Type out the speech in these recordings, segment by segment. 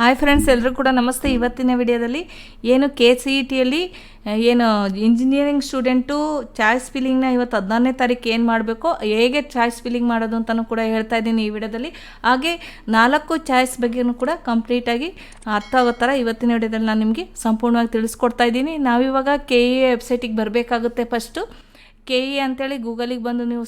Hi friends, ಎಲ್ಲರೂ ಕೂಡ ನಮಸ್ತೆ. ಇವತ್ತಿನ ವಿಡಿಯೋದಲ್ಲಿ ಏನು KCETಯಲ್ಲಿ ಏನು ಇಂಜಿನಿಯರಿಂಗ್ ಸ್ಟೂಡೆಂಟು ಚಾಯ್ಸ್ ಫಿಲ್ಲಿಂಗ್ನ ಇವತ್ತು 14ನೇ ತಾರೀಕು ಏನು ಮಾಡಬೇಕು, ಹೇಗೆ ಚಾಯ್ಸ್ ಫಿಲ್ಲಿಂಗ್ ಮಾಡೋದು ಅಂತಲೂ ಕೂಡ ಹೇಳ್ತಾ ಇದ್ದೀನಿ ಈ ವಿಡಿಯೋದಲ್ಲಿ. ಹಾಗೆ 4 ಚಾಯ್ಸ್ ಬಗ್ಗೆಯೂ ಕೂಡ ಕಂಪ್ಲೀಟಾಗಿ ಅರ್ಥ ಆಗೋ ಥರ ಇವತ್ತಿನ ವಿಡಿಯೋದಲ್ಲಿ ನಾನು ನಿಮಗೆ ಸಂಪೂರ್ಣವಾಗಿ ತಿಳಿಸ್ಕೊಡ್ತಾ ಇದ್ದೀನಿ. ನಾವಿವಾಗ KE ವೆಬ್ಸೈಟಿಗೆ ಬರಬೇಕಾಗುತ್ತೆ. ಫಸ್ಟು KE ಅಂತೇಳಿ ಗೂಗಲಿಗೆ ಬಂದು ನೀವು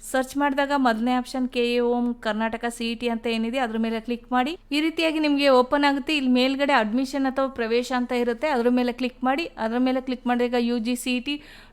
ಸರ್ಚ್ ಮಾಡಿದಾಗ ಮೊದಲನೇ option KE home Karnataka CET ಅಂತ ಏನಿದೆ ಅದ್ರ ಮೇಲೆ ಕ್ಲಿಕ್ ಮಾಡಿ. ಈ ರೀತಿಯಾಗಿ ನಿಮಗೆ ಓಪನ್ ಆಗುತ್ತೆ. ಇಲ್ಲಿ ಮೇಲ್ಗಡೆ ಅಡ್ಮಿಷನ್ ಅಥವಾ ಪ್ರವೇಶ ಅಂತ ಇರುತ್ತೆ, ಅದ್ರ ಮೇಲೆ ಕ್ಲಿಕ್ ಮಾಡಿ. ಅದ್ರ ಮೇಲೆ ಕ್ಲಿಕ್ ಮಾಡಿದಾಗ UG CET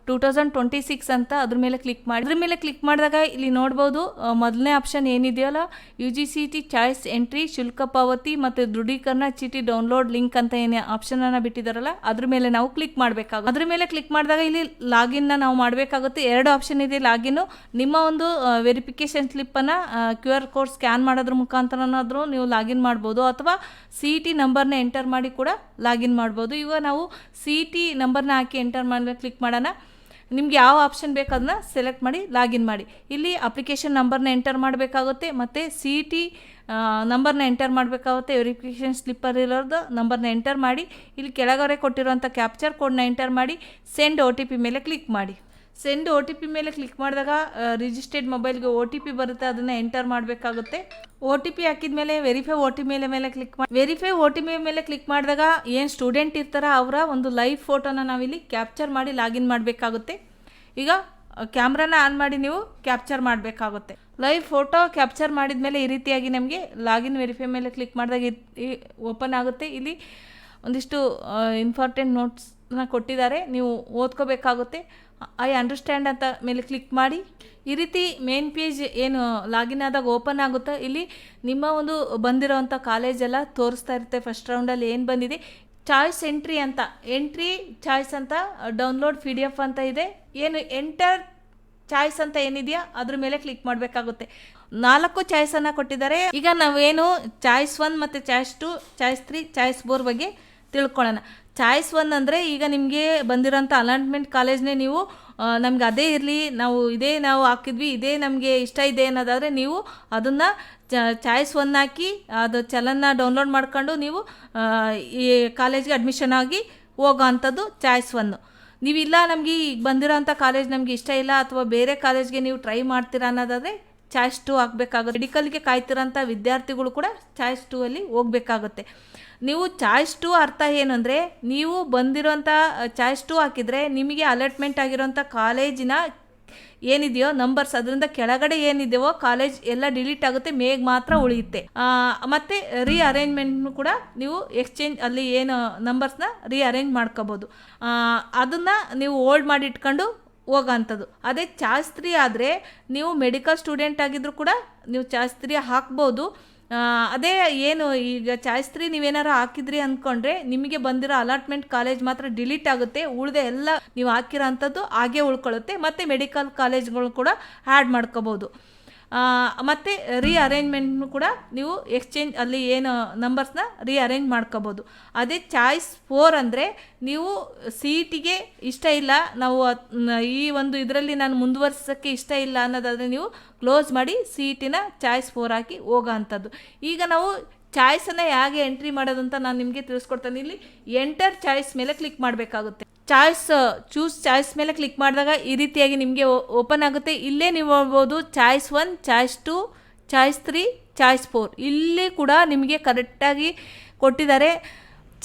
2026 ಅಂತ ಅದ್ರ ಮೇಲೆ ಕ್ಲಿಕ್ ಮಾಡಿ. ಅದ್ರ ಮೇಲೆ ಕ್ಲಿಕ್ ಮಾಡಿದಾಗ ಇಲ್ಲಿ ನೋಡ್ಬೋದು, ಮೊದಲನೇ ಆಪ್ಷನ್ ಏನಿದೆಯಲ್ಲ UG CET ಚಾಯ್ಸ್ ಎಂಟ್ರಿ, ಶುಲ್ಕ ಪಾವತಿ ಮತ್ತು ದೃಢೀಕರಣ ಚೀಟಿ ಡೌನ್ಲೋಡ್ ಲಿಂಕ್ ಅಂತ ಏನು ಆಪ್ಷನನ್ನು ಬಿಟ್ಟಿದ್ದಾರಲ್ಲ ಅದ್ರ ಮೇಲೆ ನಾವು ಕ್ಲಿಕ್ ಮಾಡಬೇಕಾಗುತ್ತೆ. ಅದ್ರ ಮೇಲೆ ಕ್ಲಿಕ್ ಮಾಡಿದಾಗ ಇಲ್ಲಿ ಲಾಗಿನ್ನ ನಾವು ಮಾಡಬೇಕಾಗುತ್ತೆ. 2 ಆಪ್ಷನ್ ಇದೆ ಲಾಗಿನ್ನು. ನಿಮ್ಮ ಒಂದು ವೆರಿಫಿಕೇಷನ್ ಸ್ಲಿಪ್ಪನ್ನು QR ಕೋಡ್ ಸ್ಕ್ಯಾನ್ ಮಾಡೋದ್ರ ಮುಖಾಂತರನಾದರೂ ನೀವು ಲಾಗಿನ್ ಮಾಡ್ಬೋದು, ಅಥವಾ CET ನಂಬರ್ನ ಎಂಟರ್ ಮಾಡಿ ಕೂಡ ಲಾಗಿನ್ ಮಾಡ್ಬೋದು. ಇವಾಗ ನಾವು CET ನಂಬರ್ನ ಹಾಕಿ ಎಂಟರ್ ಮಾಡಿ ಕ್ಲಿಕ್ ಮಾಡೋಣ. ನಿಮ್ಗೆ ಯಾವ ಆಪ್ಷನ್ ಬೇಕು ಅದನ್ನ ಸೆಲೆಕ್ಟ್ ಮಾಡಿ ಲಾಗಿನ್ ಮಾಡಿ. ಇಲ್ಲಿ ಅಪ್ಲಿಕೇಶನ್ ನಂಬರ್ನ ಎಂಟರ್ ಮಾಡಬೇಕಾಗುತ್ತೆ, ಮತ್ತು CET ನಂಬರ್ನ ಎಂಟರ್ ಮಾಡಬೇಕಾಗುತ್ತೆ. ವೆರಿಫಿಕೇಷನ್ ಸ್ಲಿಪ್ಪರ್ ಇರೋದು ನಂಬರ್ನ ಎಂಟರ್ ಮಾಡಿ. ಇಲ್ಲಿ ಕೆಳಗಡೆ ಕೊಟ್ಟಿರುವಂಥ ಕ್ಯಾಪ್ಚರ್ ಕೋಡ್ನ ಎಂಟರ್ ಮಾಡಿ ಸೆಂಡ್ OTP ಮೇಲೆ ಕ್ಲಿಕ್ ಮಾಡಿ. ಸೆಂಡ್ OTP ಮೇಲೆ ಕ್ಲಿಕ್ ಮಾಡಿದಾಗ ರಿಜಿಸ್ಟರ್ಡ್ ಮೊಬೈಲ್ಗೆ OTP ಬರುತ್ತೆ, ಅದನ್ನು ಎಂಟರ್ ಮಾಡಬೇಕಾಗುತ್ತೆ. OTP ಹಾಕಿದ ಮೇಲೆ ವೆರಿಫೈ OTP ಮೇಲೆ ಕ್ಲಿಕ್ ಮಾಡಿ. ವೆರಿಫೈ OTP ಮೇಲೆ ಕ್ಲಿಕ್ ಮಾಡಿದಾಗ ಏನು ಸ್ಟೂಡೆಂಟ್ ಇರ್ತಾರ ಅವರ ಒಂದು ಲೈವ್ ಫೋಟೋನ ನಾವಿಲ್ಲಿ ಕ್ಯಾಪ್ಚರ್ ಮಾಡಿ ಲಾಗಿನ್ ಮಾಡಬೇಕಾಗುತ್ತೆ. ಈಗ ಕ್ಯಾಮ್ರಾನ ಆನ್ ಮಾಡಿ ನೀವು ಕ್ಯಾಪ್ಚರ್ ಮಾಡಬೇಕಾಗುತ್ತೆ. ಲೈವ್ ಫೋಟೋ ಕ್ಯಾಪ್ಚರ್ ಮಾಡಿದ ಮೇಲೆ ಈ ರೀತಿಯಾಗಿ ನಮಗೆ ಲಾಗಿನ್ ವೆರಿಫೈ ಮೇಲೆ ಕ್ಲಿಕ್ ಮಾಡಿದಾಗ ಓಪನ್ ಆಗುತ್ತೆ. ಇಲ್ಲಿ ಒಂದಿಷ್ಟು ಇಂಪಾರ್ಟೆಂಟ್ ನೋಟ್ಸ್ನ ಕೊಟ್ಟಿದ್ದಾರೆ, ನೀವು ಓದ್ಕೋಬೇಕಾಗುತ್ತೆ. ಐ ಅಂಡರ್ಸ್ಟ್ಯಾಂಡ್ ಅಂತ ಮೇಲೆ ಕ್ಲಿಕ್ ಮಾಡಿ. ಈ ರೀತಿ ಮೇನ್ ಪೇಜ್ ಏನು ಲಾಗಿನ್ ಆದಾಗ ಓಪನ್ ಆಗುತ್ತೋ ಇಲ್ಲಿ ನಿಮ್ಮ ಒಂದು ಬಂದಿರೋವಂಥ ಕಾಲೇಜೆಲ್ಲ ತೋರಿಸ್ತಾ ಇರುತ್ತೆ. ಫಸ್ಟ್ ರೌಂಡಲ್ಲಿ ಏನು ಬಂದಿದೆ, ಚಾಯ್ಸ್ ಎಂಟ್ರಿ ಚಾಯ್ಸ್ ಅಂತ ಡೌನ್ಲೋಡ್ PDF ಅಂತ ಇದೆ. ಏನು ಎಂಟರ್ ಚಾಯ್ಸ್ ಅಂತ ಏನಿದೆಯಾ ಅದ್ರ ಮೇಲೆ ಕ್ಲಿಕ್ ಮಾಡಬೇಕಾಗುತ್ತೆ. 4 ಚಾಯ್ಸನ್ನು ಕೊಟ್ಟಿದ್ದಾರೆ. ಈಗ ನಾವೇನು ಚಾಯ್ಸ್ 1 ಮತ್ತು ಚಾಯ್ಸ್ 2, ಚಾಯ್ಸ್ 3, ಚಾಯ್ಸ್ 4 ಬಗ್ಗೆ ತಿಳ್ಕೊಳ್ಳೋಣ. ಚಾಯ್ಸ್ 1 ಅಂದರೆ ಈಗ ನಿಮಗೆ ಬಂದಿರೋಂಥ ಅಲಾಟ್ಮೆಂಟ್ ಕಾಲೇಜ್ನೇ ನೀವು ನಮ್ಗೆ ಅದೇ ಇರಲಿ, ನಾವು ಹಾಕಿದ್ವಿ, ಇದೇ ನಮಗೆ ಇಷ್ಟ ಇದೆ ಅನ್ನೋದಾದರೆ ನೀವು ಅದನ್ನು ಚಾಯ್ಸ್ 1 ಹಾಕಿ ಅದು ಚಲನ್ನ ಡೌನ್ಲೋಡ್ ಮಾಡ್ಕೊಂಡು ನೀವು ಈ ಕಾಲೇಜ್ಗೆ ಅಡ್ಮಿಷನ್ ಆಗಿ ಹೋಗೋ ಅಂಥದ್ದು ಚಾಯ್ಸ್ 1. ನೀವಿಲ್ಲ ನಮಗೆ ಈಗ ಬಂದಿರೋಂಥ ಕಾಲೇಜ್ ನಮಗೆ ಇಷ್ಟ ಇಲ್ಲ ಅಥವಾ ಬೇರೆ ಕಾಲೇಜ್ಗೆ ನೀವು ಟ್ರೈ ಮಾಡ್ತೀರಾ ಅನ್ನೋದಾದರೆ ಚಾಯ್ಸ್ 2 ಹಾಕಬೇಕಾಗುತ್ತೆ. ಮೆಡಿಕಲ್ಗೆ ಕಾಯ್ತಿರೋಂಥ ವಿದ್ಯಾರ್ಥಿಗಳು ಕೂಡ ಚಾಯ್ಸ್ 2 ಅಲ್ಲಿ ಹೋಗಬೇಕಾಗುತ್ತೆ. ನೀವು ಚಾಯ್ಸ್ 2 ಅರ್ಥ ಏನು ಅಂದರೆ, ನೀವು ಬಂದಿರೋಂಥ ಚಾಯ್ಸ್ 2 ಹಾಕಿದರೆ ನಿಮಗೆ ಅಲಾಟ್ಮೆಂಟ್ ಆಗಿರೋಂಥ ಕಾಲೇಜಿನ ಏನಿದೆಯೋ ನಂಬರ್ಸ್ ಅದರಿಂದ ಕೆಳಗಡೆ ಏನಿದೆಯೋ ಕಾಲೇಜ್ ಎಲ್ಲ ಡಿಲೀಟ್ ಆಗುತ್ತೆ, ಮೇಗ್ ಮಾತ್ರ ಉಳಿಯುತ್ತೆ. ಮತ್ತು ರೀಅರೇಂಜ್ಮೆಂಟ್ನು ಕೂಡ ನೀವು ಎಕ್ಸ್ಚೇಂಜ್ ಅಲ್ಲಿ ಏನು ನಂಬರ್ಸ್ನ ರೀಅರೇಂಜ್ ಮಾಡ್ಕೋಬೋದು. ಅದನ್ನು ನೀವು ಹೋಲ್ಡ್ ಮಾಡಿ ಇಟ್ಕೊಂಡು ಹೋಗೋಂಥದ್ದು. ಅದೇ ಚಾಯ್ಸ್ 3 ಆದರೆ ನೀವು ಮೆಡಿಕಲ್ ಸ್ಟೂಡೆಂಟ್ ಆಗಿದ್ರು ಕೂಡ ನೀವು ಚಾಯ್ಸ್ 3 ಹಾಕ್ಬೋದು. ಅದೇ ಏನು ಈಗ ಚಾಯ್ಸ್ 3 ನೀವೇನಾರು ಹಾಕಿದ್ರಿ ಅಂದ್ಕೊಂಡ್ರೆ ನಿಮಗೆ ಬಂದಿರೋ ಅಲಾಟ್ಮೆಂಟ್ ಕಾಲೇಜ್ ಮಾತ್ರ ಡಿಲೀಟ್ ಆಗುತ್ತೆ, ಉಳಿದ ಎಲ್ಲ ನೀವು ಹಾಕಿರೋ ಅಂಥದ್ದು ಹಾಗೇ ಉಳ್ಕೊಳ್ಳುತ್ತೆ. ಮತ್ತು ಮೆಡಿಕಲ್ ಕಾಲೇಜ್ಗಳು ಕೂಡ ಆ್ಯಡ್ ಮಾಡ್ಕೋಬೋದು. ಮತ್ತು ರೀಅರೇಂಜ್ಮೆಂಟ್ನು ಕೂಡ ನೀವು ಎಕ್ಸ್ಚೇಂಜ್ ಅಲ್ಲಿ ಏನು ನಂಬರ್ಸ್ನ ರೀಅರೇಂಜ್ ಮಾಡ್ಕೋಬೋದು. ಅದೇ ಚಾಯ್ಸ್ 4 ಅಂದರೆ ನೀವು CETಗೆ ಇಷ್ಟ ಇಲ್ಲ, ನಾವು ಈ ಒಂದು ಇದರಲ್ಲಿ ನಾನು ಮುಂದುವರ್ಸೋಕ್ಕೆ ಇಷ್ಟ ಇಲ್ಲ ಅನ್ನೋದಾದರೆ ನೀವು ಕ್ಲೋಸ್ ಮಾಡಿ CETನ ಚಾಯ್ಸ್ 4 ಹಾಕಿ ಹೋಗೋ ಅಂಥದ್ದು. ಈಗ ನಾವು ಚಾಯ್ಸನ್ನು ಹೇಗೆ ಎಂಟ್ರಿ ಮಾಡೋದು ಅಂತ ನಾನು ನಿಮಗೆ ತಿಳಿಸ್ಕೊಡ್ತೇನೆ. ಇಲ್ಲಿ ಎಂಟರ್ ಚಾಯ್ಸ್ ಮೇಲೆ ಕ್ಲಿಕ್ ಮಾಡಬೇಕಾಗುತ್ತೆ. ಚೂಸ್ ಚಾಯ್ಸ್ ಮೇಲೆ ಕ್ಲಿಕ್ ಮಾಡಿದಾಗ ಈ ರೀತಿಯಾಗಿ ನಿಮಗೆ ಓಪನ್ ಆಗುತ್ತೆ. ಇಲ್ಲೇ ನೀವು ನೋಡ್ಬೋದು ಚಾಯ್ಸ್ 1, ಚಾಯ್ಸ್ 2, ಚಾಯ್ಸ್ 3, ಚಾಯ್ಸ್ 4 ಇಲ್ಲಿ ಕೂಡ ನಿಮಗೆ ಕರೆಕ್ಟಾಗಿ ಕೊಟ್ಟಿದ್ದಾರೆ.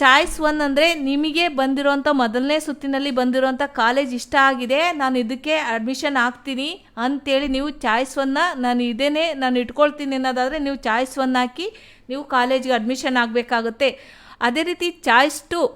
ಚಾಯ್ಸ್ 1 ಅಂದರೆ ನಿಮಗೆ ಬಂದಿರೋಂಥ ಮೊದಲನೇ ಸುತ್ತಿನಲ್ಲಿ ಬಂದಿರೋಂಥ ಕಾಲೇಜ್ ಇಷ್ಟ ಆಗಿದೆ, ನಾನು ಇದಕ್ಕೆ ಅಡ್ಮಿಷನ್ ಆಗ್ತೀನಿ ಅಂಥೇಳಿ ನೀವು ಚಾಯ್ಸ್ 1ನ ನಾನು ಇಟ್ಕೊಳ್ತೀನಿ ಅನ್ನೋದಾದರೆ ನೀವು ಚಾಯ್ಸ್ 1 ಹಾಕಿ ನೀವು ಕಾಲೇಜಿಗೆ ಅಡ್ಮಿಷನ್ ಆಗಬೇಕಾಗುತ್ತೆ. ಅದೇ ರೀತಿ ಚಾಯ್ಸ್ 2,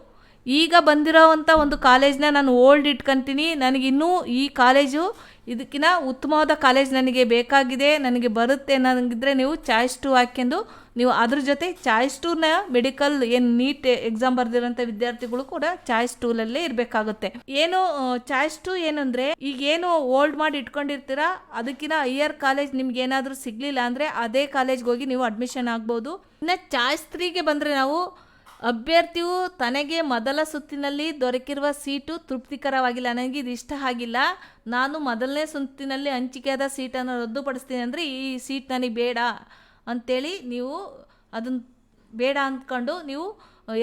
ಈಗ ಬಂದಿರೋವಂಥ ಒಂದು ಕಾಲೇಜ್ನ ನಾನು ಓಲ್ಡ್ ಇಟ್ಕೊತೀನಿ, ನನಗಿನ್ನೂ ಈ ಕಾಲೇಜು ಇದಕ್ಕಿಂತ ಉತ್ತಮವಾದ ಕಾಲೇಜ್ ನನಗೆ ಬೇಕಾಗಿದೆ, ನನಗೆ ಬರುತ್ತೆ ಅನ್ನೋಂಗಿದ್ರೆ ನೀವು ಚಾಯ್ಸ್ 2 ಹಾಕ್ಕೊಂಡು ನೀವು ಅದ್ರ ಜೊತೆ ಚಾಯ್ಸ್ 2ನ ಮೆಡಿಕಲ್ ಏನು ನೀಟ್ ಎಕ್ಸಾಮ್ ಬರೆದಿರೋಂಥ ವಿದ್ಯಾರ್ಥಿಗಳು ಕೂಡ ಚಾಯ್ಸ್ 2ಲಲ್ಲೇ ಇರಬೇಕಾಗುತ್ತೆ. ಏನು ಚಾಯ್ಸ್ 2 ಏನಂದರೆ, ಈಗ ಏನು ಓಲ್ಡ್ ಮಾಡಿ ಇಟ್ಕೊಂಡಿರ್ತೀರಾ ಅದಕ್ಕಿಂತ ಹೈಯರ್ ಕಾಲೇಜ್ ನಿಮ್ಗೆ ಏನಾದರೂ ಸಿಗಲಿಲ್ಲ ಅಂದರೆ ಅದೇ ಕಾಲೇಜ್ಗೆ ಹೋಗಿ ನೀವು ಅಡ್ಮಿಷನ್ ಆಗ್ಬೋದು. ಇನ್ನು ಚಾಯ್ಸ್ 3ಗೆ ಬಂದರೆ ನಾವು ಅಭ್ಯರ್ಥಿಯು ತನಗೆ ಮೊದಲ ಸುತ್ತಿನಲ್ಲಿ ದೊರಕಿರುವ ಸೀಟು ತೃಪ್ತಿಕರವಾಗಿಲ್ಲ, ನನಗೆ ಇದು ಇಷ್ಟ ಆಗಿಲ್ಲ, ನಾನು ಮೊದಲನೇ ಸುತ್ತಿನಲ್ಲಿ ಹಂಚಿಕೆಯಾದ ಸೀಟನ್ನು ರದ್ದುಪಡಿಸ್ತೀನಿ ಅಂದರೆ ಈ ಸೀಟ್ ನನಗೆ ಬೇಡ ಅಂಥೇಳಿ ನೀವು ಅದನ್ನು ಬೇಡ ಅಂದ್ಕೊಂಡು ನೀವು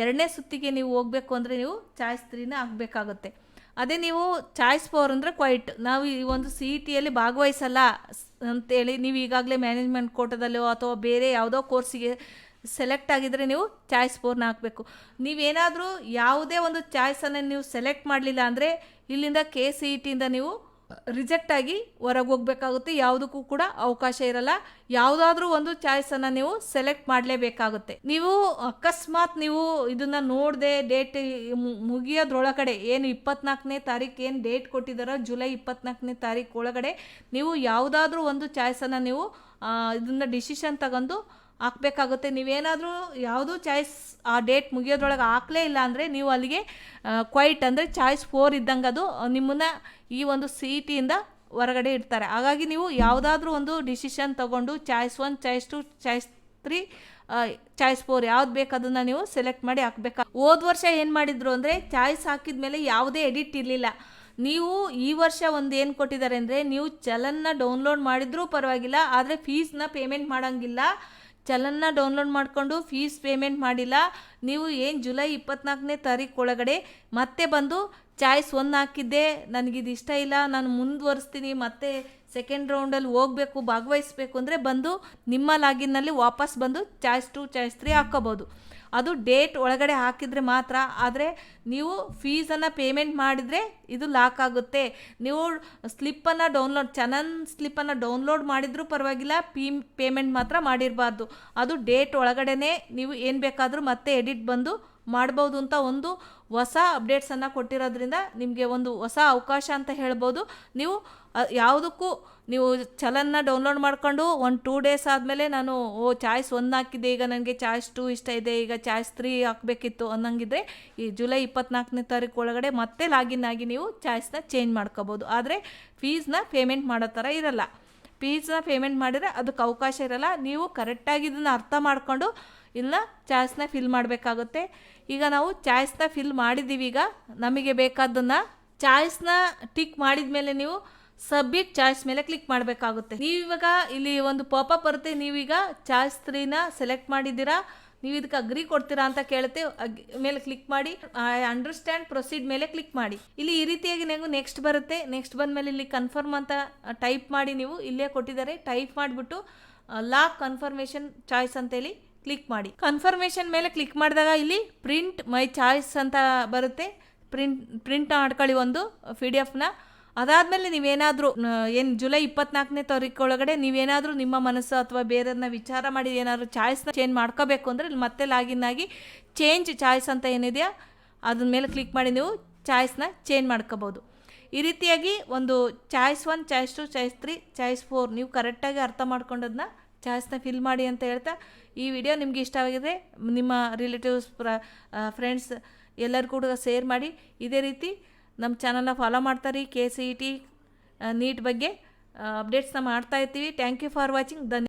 ಎರಡನೇ ಸುತ್ತಿಗೆ ನೀವು ಹೋಗಬೇಕು ಅಂದರೆ ನೀವು ಚಾಯ್ಸ್ 3ನ ಹಾಕಬೇಕಾಗುತ್ತೆ. ಅದೇ ನೀವು ಚಾಯ್ಸ್ 4 ಅಂದರೆ ಕ್ವೈಟ್ ನಾವು ಈ ಒಂದು ಸಿ ಇ ಟಿಯಲ್ಲಿ ಭಾಗವಹಿಸಲ್ಲ ಅಂತೇಳಿ ನೀವು ಈಗಾಗಲೇ ಮ್ಯಾನೇಜ್ಮೆಂಟ್ ಕೋಟದಲ್ಲೋ ಅಥವಾ ಬೇರೆ ಯಾವುದೋ ಕೋರ್ಸಿಗೆ ಸೆಲೆಕ್ಟ್ ಆಗಿದ್ದರೆ ನೀವು ಚಾಯ್ಸ್ 4ನ ಹಾಕಬೇಕು. ನೀವೇನಾದರೂ ಯಾವುದೇ ಒಂದು ಚಾಯ್ಸನ್ನು ನೀವು ಸೆಲೆಕ್ಟ್ ಮಾಡಲಿಲ್ಲ ಅಂದರೆ ಇಲ್ಲಿಂದ KCETಯಿಂದ ನೀವು ರಿಜೆಕ್ಟ್ ಆಗಿ ಹೊರಗೆ ಹೋಗಬೇಕಾಗುತ್ತೆ. ಯಾವುದಕ್ಕೂ ಕೂಡ ಅವಕಾಶ ಇರಲ್ಲ. ಯಾವುದಾದ್ರೂ ಒಂದು ಚಾಯ್ಸನ್ನು ನೀವು ಸೆಲೆಕ್ಟ್ ಮಾಡಲೇಬೇಕಾಗುತ್ತೆ. ನೀವು ಅಕಸ್ಮಾತ್ ನೀವು ಇದನ್ನು ನೋಡದೆ ಡೇಟ್ ಮುಗಿಯೋದ್ರೊಳಗಡೆ ಏನು 24ನೇ ತಾರೀಕು ಏನು ಡೇಟ್ ಕೊಟ್ಟಿದ್ದಾರೋ ಜುಲೈ 24ನೇ ತಾರೀಕು ಒಳಗಡೆ ನೀವು ಯಾವುದಾದ್ರೂ ಒಂದು ಚಾಯ್ಸನ್ನು ನೀವು ಇದನ್ನು ಡಿಸಿಷನ್ ತಗೊಂಡು ಹಾಕಬೇಕಾಗುತ್ತೆ. ನೀವೇನಾದರೂ ಯಾವುದೂ ಚಾಯ್ಸ್ ಆ ಡೇಟ್ ಮುಗಿಯೋದ್ರೊಳಗೆ ಹಾಕಲೇ ಇಲ್ಲ ಅಂದರೆ ನೀವು ಅಲ್ಲಿಗೆ ಕ್ವೈಟ್ ಅಂದರೆ ಚಾಯ್ಸ್ 4 ಇದ್ದಂಗೆ ಅದು ನಿಮ್ಮನ್ನು ಈ ಒಂದು CETಯಿಂದ ಹೊರಗಡೆ ಇಡ್ತಾರೆ. ಹಾಗಾಗಿ ನೀವು ಯಾವುದಾದ್ರೂ ಒಂದು ಡಿಸಿಷನ್ ತೊಗೊಂಡು ಚಾಯ್ಸ್ 1, ಚಾಯ್ಸ್ 2, ಚಾಯ್ಸ್ 3, ಚಾಯ್ಸ್ 4 ಯಾವ್ದು ಬೇಕು ಅದನ್ನು ನೀವು ಸೆಲೆಕ್ಟ್ ಮಾಡಿ ಹಾಕಬೇಕು. ಹೋದ ವರ್ಷ ಏನು ಮಾಡಿದ್ರು ಅಂದರೆ ಚಾಯ್ಸ್ ಹಾಕಿದ ಮೇಲೆ ಯಾವುದೇ ಎಡಿಟ್ ಇರಲಿಲ್ಲ. ನೀವು ಈ ವರ್ಷ ಒಂದು ಏನು ಕೊಟ್ಟಿದ್ದಾರೆ ಅಂದರೆ ನೀವು ಚಲನ್ನ ಡೌನ್ಲೋಡ್ ಮಾಡಿದ್ರೂ ಪರವಾಗಿಲ್ಲ, ಆದರೆ ಫೀಸ್ನ ಪೇಮೆಂಟ್ ಮಾಡೋಂಗಿಲ್ಲ. ಚಲನ್ನ ಡೌನ್ಲೋಡ್ ಮಾಡಿಕೊಂಡು ಫೀಸ್ ಪೇಮೆಂಟ್ ಮಾಡಿಲ್ಲ ನೀವು ಏನು ಜುಲೈ 24ನೇ ತಾರೀಕು ಒಳಗಡೆ ಮತ್ತೆ ಬಂದು ಚಾಯ್ಸ್ 1 ಹಾಕಿದ್ದೆ, ನನಗಿದು ಇಷ್ಟ ಇಲ್ಲ, ನಾನು ಮುಂದುವರಿಸ್ತೀನಿ, ಮತ್ತೆ ಸೆಕೆಂಡ್ ರೌಂಡಲ್ಲಿ ಹೋಗಬೇಕು, ಭಾಗವಹಿಸಬೇಕು ಅಂದರೆ ಬಂದು ನಿಮ್ಮ ಲಾಗಿನ್ನಲ್ಲಿ ವಾಪಸ್ ಬಂದು ಚಾಯ್ಸ್ 2, ಚಾಯ್ಸ್ 3 ಹಾಕ್ಕೋಬೋದು. ಅದು ಡೇಟ್ ಒಳಗಡೆ ಹಾಕಿದರೆ ಮಾತ್ರ. ಆದರೆ ನೀವು ಫೀಸನ್ನು ಪೇಮೆಂಟ್ ಮಾಡಿದರೆ ಇದು ಲಾಕ್ ಆಗುತ್ತೆ. ನೀವು ಸ್ಲಿಪ್ಪನ್ನು ಸ್ಲಿಪ್ಪನ್ನು ಡೌನ್ಲೋಡ್ ಮಾಡಿದರೂ ಪರವಾಗಿಲ್ಲ, ಪೇಮೆಂಟ್ ಮಾತ್ರ ಮಾಡಿರಬಾರ್ದು. ಅದು ಡೇಟ್ ಒಳಗಡೆ ನೀವು ಏನು ಬೇಕಾದರೂ ಮತ್ತೆ ಎಡಿಟ್ ಬಂದು ಮಾಡ್ಬೋದು ಅಂತ ಒಂದು ಹೊಸ ಅಪ್ಡೇಟ್ಸನ್ನು ಕೊಟ್ಟಿರೋದ್ರಿಂದ ನಿಮಗೆ ಒಂದು ಹೊಸ ಅವಕಾಶ ಅಂತ ಹೇಳ್ಬೋದು. ನೀವು ಯಾವುದಕ್ಕೂ ನೀವು ಚಲನ್ನ ಡೌನ್ಲೋಡ್ ಮಾಡ್ಕೊಂಡು 1-2 ಡೇಸ್ ಆದಮೇಲೆ ನಾನು ಚಾಯ್ಸ್ 1 ಹಾಕಿದ್ದೆ, ಈಗ ನನಗೆ ಚಾಯ್ಸ್ 2 ಇಷ್ಟ ಇದೆ, ಈಗ ಚಾಯ್ಸ್ 3 ಹಾಕಬೇಕಿತ್ತು ಅನ್ನಂಗಿದ್ರೆ ಈ ಜುಲೈ 24ನೇ ತಾರೀಕು ಒಳಗಡೆ ಮತ್ತೆ ಲಾಗಿನ್ ಆಗಿ ನೀವು ಚಾಯ್ಸ್ನ ಚೇಂಜ್ ಮಾಡ್ಕೋಬೋದು. ಆದರೆ ಫೀಸ್ನ ಪೇಮೆಂಟ್ ಮಾಡೋ ಥರ ಇರಲ್ಲ. ಫೀಸ್ನ ಪೇಮೆಂಟ್ ಮಾಡಿದರೆ ಅದಕ್ಕೆ ಅವಕಾಶ ಇರಲ್ಲ. ನೀವು ಕರೆಕ್ಟಾಗಿ ಇದನ್ನು ಅರ್ಥ ಮಾಡಿಕೊಂಡು ಇಲ್ಲ ಚಾಯ್ಸ್ನ ಫಿಲ್ ಮಾಡಬೇಕಾಗುತ್ತೆ. ಈಗ ನಾವು ಚಾಯ್ಸ್ನ ಫಿಲ್ ಮಾಡಿದ್ದೀವಿ. ಈಗ ನಮಗೆ ಬೇಕಾದ್ದನ್ನು ಚಾಯ್ಸ್ನ ಟಿಕ್ ಮಾಡಿದ ಮೇಲೆ ನೀವು ಸಬ್ಮಿಟ್ ಚಾಯ್ಸ್ ಮೇಲೆ ಕ್ಲಿಕ್ ಮಾಡಬೇಕಾಗುತ್ತೆ. ನೀವಿವಾಗ ಇಲ್ಲಿ ಒಂದು ಪಾಪಪ್ ಬರುತ್ತೆ, ನೀವೀಗ ಚಾಯ್ಸ್ 3ನ ಸೆಲೆಕ್ಟ್ ಮಾಡಿದ್ದೀರಾ, ನೀವು ಇದಕ್ಕೆ ಅಗ್ರಿ ಕೊಡ್ತೀರಾ ಅಂತ ಕೇಳುತ್ತೆ. ಮೇಲೆ ಕ್ಲಿಕ್ ಮಾಡಿ ಐ ಅಂಡರ್ಸ್ಟ್ಯಾಂಡ್ ಪ್ರೊಸೀಡ್ ಮೇಲೆ ಕ್ಲಿಕ್ ಮಾಡಿ. ಇಲ್ಲಿ ಈ ರೀತಿಯಾಗಿ ನೀವು ನೆಕ್ಸ್ಟ್ ಬರುತ್ತೆ. ನೆಕ್ಸ್ಟ್ ಬಂದಮೇಲೆ ಇಲ್ಲಿ ಕನ್ಫರ್ಮ್ ಅಂತ ಟೈಪ್ ಮಾಡಿ, ನೀವು ಇಲ್ಲೇ ಕೊಟ್ಟಿದ್ದಾರೆ ಟೈಪ್ ಮಾಡಿಬಿಟ್ಟು ಲಾಕ್ ಕನ್ಫರ್ಮೇಷನ್ ಚಾಯ್ಸ್ ಅಂತೇಳಿ ಕ್ಲಿಕ್ ಮಾಡಿ. ಕನ್ಫರ್ಮೇಷನ್ ಮೇಲೆ ಕ್ಲಿಕ್ ಮಾಡಿದಾಗ ಇಲ್ಲಿ ಪ್ರಿಂಟ್ ಮೈ ಚಾಯ್ಸ್ ಅಂತ ಬರುತ್ತೆ. ಪ್ರಿಂಟ್ ಮಾಡ್ಕೊಳ್ಳಿ ಒಂದು PDF-ನ. ಅದಾದಮೇಲೆ ನೀವೇನಾದರೂ ಏನು ಜುಲೈ 24ನೇ ತಾರೀಕು ಒಳಗಡೆ ನೀವೇನಾದರೂ ನಿಮ್ಮ ಮನಸ್ಸು ಅಥವಾ ಬೇರೆಯನ್ನ ವಿಚಾರ ಮಾಡಿ ಏನಾದರೂ ಚಾಯ್ಸ್ನ ಚೇಂಜ್ ಮಾಡ್ಕೋಬೇಕು ಅಂದರೆ ಇಲ್ಲಿ ಮತ್ತೆ ಲಾಗಿನ್ ಆಗಿ ಚೇಂಜ್ ಚಾಯ್ಸ್ ಅಂತ ಏನಿದೆಯಾ ಅದ್ರ ಮೇಲೆ ಕ್ಲಿಕ್ ಮಾಡಿ ನೀವು ಚಾಯ್ಸ್ನ ಚೇಂಜ್ ಮಾಡ್ಕೋಬೋದು. ಈ ರೀತಿಯಾಗಿ ಒಂದು ಚಾಯ್ಸ್ 1, ಚಾಯ್ಸ್ 2, ಚಾಯ್ಸ್ 3, ಚಾಯ್ಸ್ 4 ನೀವು ಕರೆಕ್ಟಾಗಿ ಅರ್ಥ ಮಾಡ್ಕೊಂಡದನ್ನ ಚಾಯ್ಸ್ನ ಫಿಲ್ ಮಾಡಿ ಅಂತ ಹೇಳ್ತಾ ಈ ವಿಡಿಯೋ ನಿಮಗೆ ಇಷ್ಟವಾಗಿದೆ ನಿಮ್ಮ ರಿಲೇಟಿವ್ಸ್ ಫ್ರೆಂಡ್ಸ್ ಎಲ್ಲರೂ ಕೂಡ ಶೇರ್ ಮಾಡಿ. ಇದೇ ರೀತಿ ನಮ್ಮ ಚಾನಲ್ನ ಫಾಲೋ ಮಾಡ್ತಾರೆ. KCET ನೀಟ್ ಬಗ್ಗೆ ಅಪ್ಡೇಟ್ಸ್ನ ಮಾಡ್ತಾ ಇರ್ತೀವಿ. Thank you for watching.